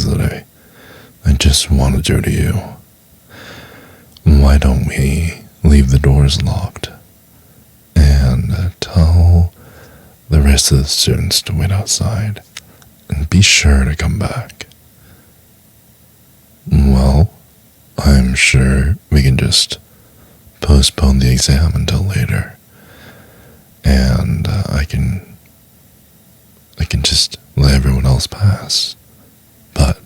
things that I just want to do to you. Why don't we leave the doors locked and tell the rest of the students to wait outside and be sure to come back? Well, I'm sure we can just postpone the exam until later, and I can just let everyone else pass. But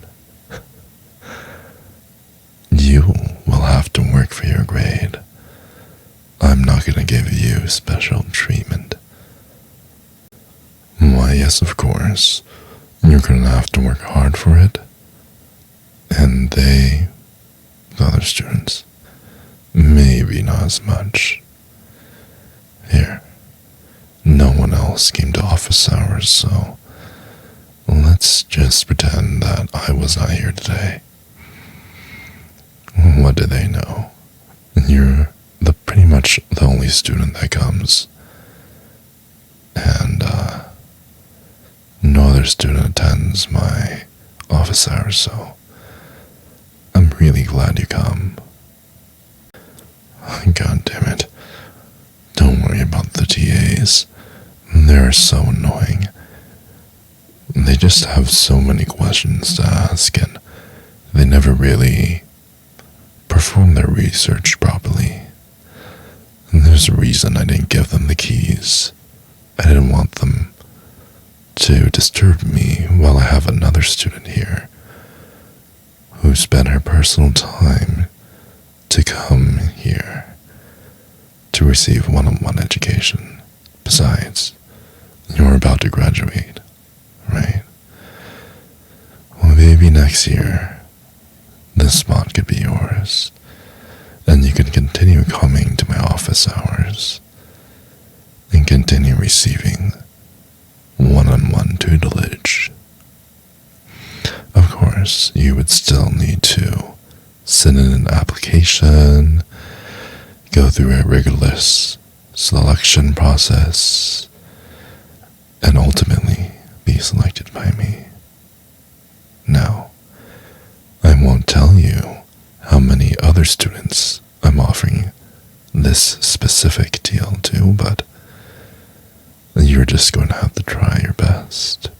you will have to work for your grade. I'm not going to give you special treatment. Why, yes, of course. You're going to have to work hard for it. And the other students, maybe not as much. Here, no one else came to office hours, so let's just pretend that I was not here today. What do they know? You're pretty much the only student that comes. And no other student attends my office hours, so I'm really glad you come. God damn it. Don't worry about the TAs. They're so annoying. They just have so many questions to ask, and they never really perform their research properly. And there's a reason I didn't give them the keys. I didn't want them to disturb me while I have another student here who spent her personal time to come here to receive one-on-one education. Besides, you're about to graduate, right? Well, maybe next year, this spot could be yours, and you can continue coming to my office hours and continue receiving one-on-one tutelage. Of course, you would still need to send in an application, go through a rigorous selection process, and ultimately be selected by me. Now, I won't tell you how many other students I'm offering this specific deal to, but you're just going to have to try your best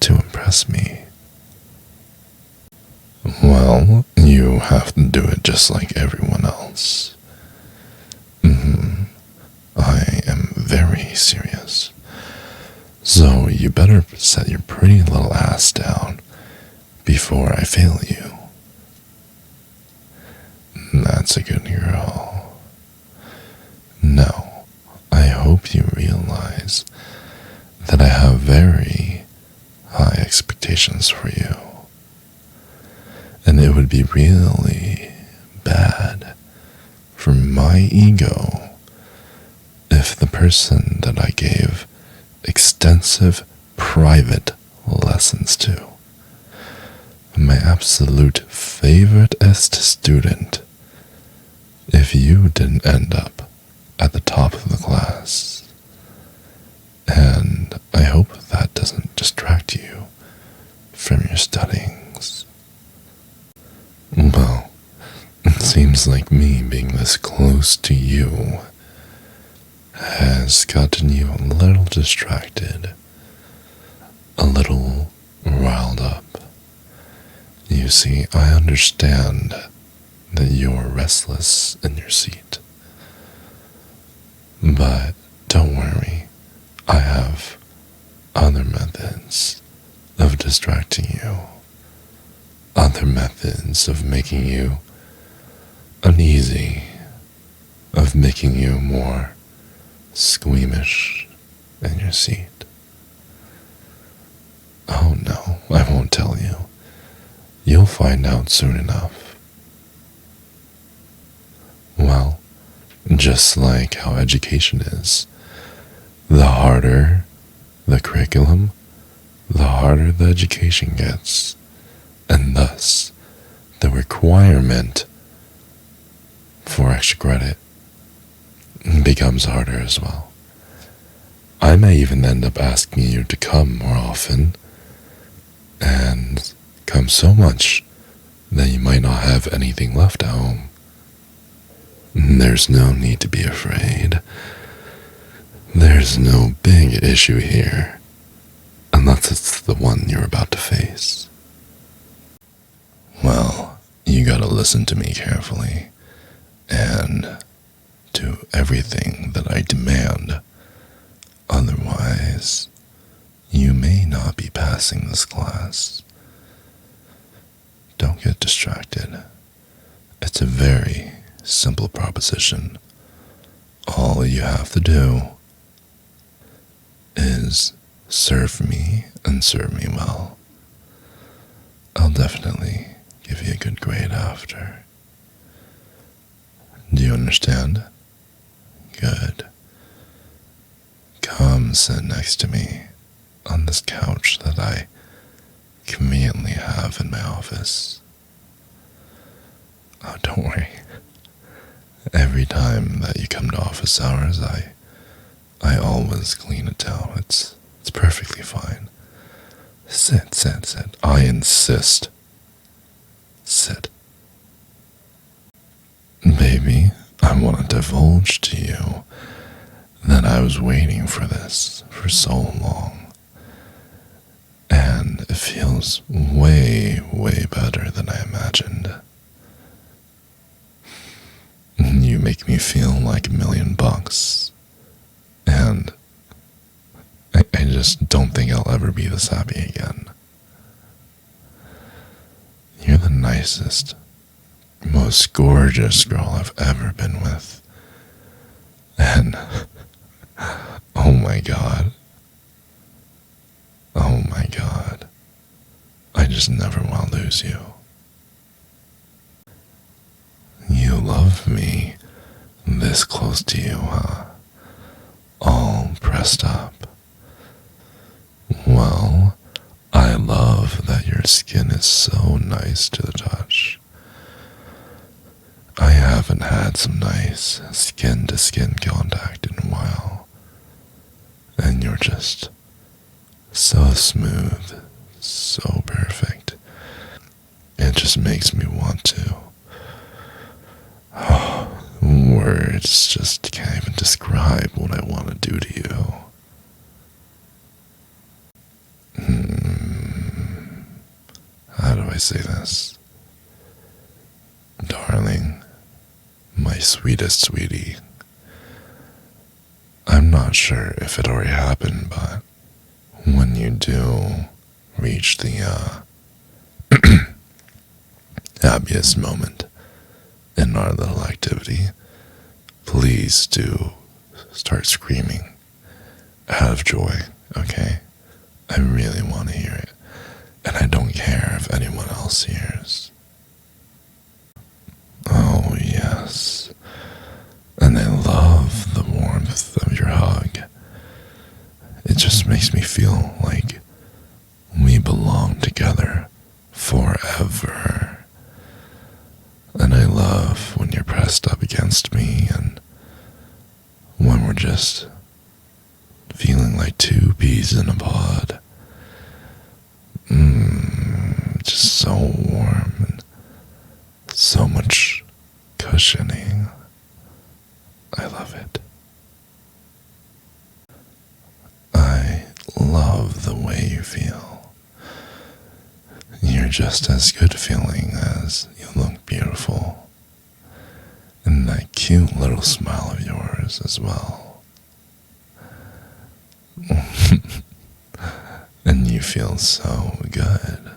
to impress me. Well, you have to do it just like everyone else. I am very serious. So you better set your pretty little ass down before I fail you. That's a good girl. Now, I hope you realize that I have very high expectations for you. And it would be really bad for my ego if the person that I gave extensive private lessons to, my absolute favoriteest student, if you didn't end up at the top of the class. And I hope that doesn't distract you from your studyings. Well, it seems like me being this close to you has gotten you a little distracted, a little riled up. You see, I understand that you're restless in your seat. But don't worry, I have other methods of distracting you, other methods of making you uneasy, of making you more squeamish in your seat. Oh no, I won't tell you. You'll find out soon enough. Well, just like how education is, the harder the curriculum, the harder the education gets, and thus the requirement for extra credit becomes harder as well. I may even end up asking you to come more often and come so much that you might not have anything left at home. There's no need to be afraid. There's no big issue here, unless it's the one you're about to face. Well, you gotta listen to me carefully, and do everything that I demand. Otherwise, you may not be passing this class. Don't get distracted. It's a very simple proposition. All you have to do is serve me and serve me well. I'll definitely give you a good grade after. Do you understand? Good. Come sit next to me on this couch that I conveniently have in my office. Oh, don't worry. Every time that you come to office hours, I always clean it down. It's perfectly fine. Sit. I insist. Sit. Baby, I want to divulge to you that I was waiting for this for so long. And it feels way, way better than I imagined. You make me feel like $1,000,000. And I just don't think I'll ever be this happy again. You're the nicest, most gorgeous girl I've ever been with. And, oh my God. Oh my God. I just never want to lose you. You love me this close to you, huh? All pressed up. Well, I love that your skin is so nice to the touch. I haven't had some nice skin-to-skin contact in a while. And you're just so smooth, so perfect. It just makes me want to. Oh, words just can't even describe what I want to do to you. How do I say this? Darling, my sweetest sweetie. I'm not sure if it already happened, but when you do reach the happiest moment in our little activity, please do start screaming out of joy, okay? I really want to hear it, and I don't care if anyone else hears. Oh, yes. And I love the warmth of your hug. It just makes me feel like we belong together forever. And I love when you're pressed up against me and when we're just feeling like two peas in a pod. Just so warm and so much cushioning. I love it. I love the way you feel. You're just as good feeling as you look beautiful. And that cute little smile of yours as well. And you feel so good.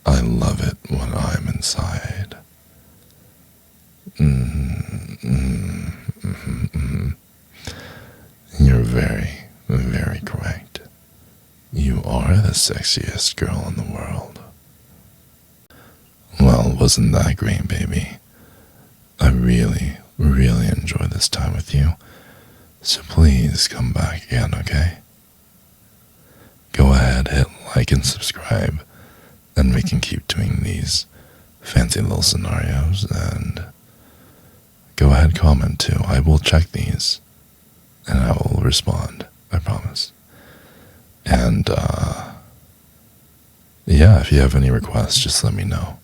I love it when I'm inside. You're very, very correct. You are the sexiest girl in the world. Well, wasn't that great, baby? I really, really enjoyed this time with you. So please come back again, okay? Go ahead, hit like and subscribe, and we can keep doing these fancy little scenarios, and go ahead, comment too. I will check these, and I will respond, I promise. And, yeah, yeah, if you have any requests, just let me know.